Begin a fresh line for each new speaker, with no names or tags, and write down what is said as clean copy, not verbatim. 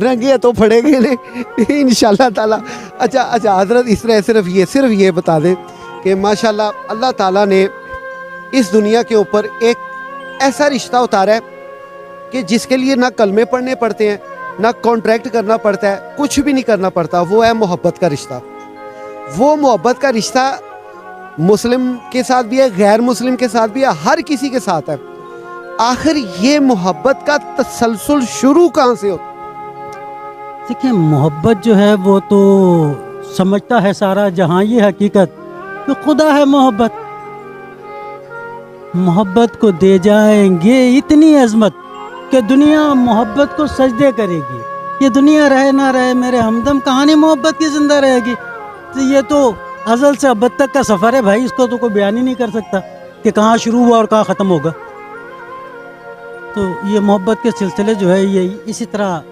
रंगे तो फड़ेंगे नहीं इंशाल्लाह ताला। अच्छा हज़रत, इस तरह सिर्फ ये बता दें कि माशाल्लाह अल्लाह ताला ने इस दुनिया के ऊपर एक ऐसा रिश्ता उतारा है कि जिसके लिए ना कलमे पढ़ने पड़ते हैं, ना कॉन्ट्रैक्ट करना पड़ता है, कुछ भी नहीं करना पड़ता। वो है मोहब्बत का रिश्ता। वो मोहब्बत का रिश्ता मुस्लिम के साथ भी है, गैर मुस्लिम के साथ भी है, हर किसी के साथ है। आखिर ये मोहब्बत का तसलसल शुरू कहाँ से होता?
देखिए, मोहब्बत जो है वो तो समझता है सारा जहां ये हकीकत कि खुदा है मोहब्बत। मोहब्बत को दे जाएंगे इतनी अजमत कि दुनिया मोहब्बत को सजदे करेगी। ये दुनिया रहे ना रहे मेरे हमदम, कहानी मोहब्बत की जिंदा रहेगी। तो ये तो अजल से अब तक का सफ़र है भाई, इसको तो कोई बयान ही नहीं कर सकता कि कहाँ शुरू हुआ और कहाँ ख़त्म होगा। तो ये मोहब्बत के सिलसिले जो है ये इसी तरह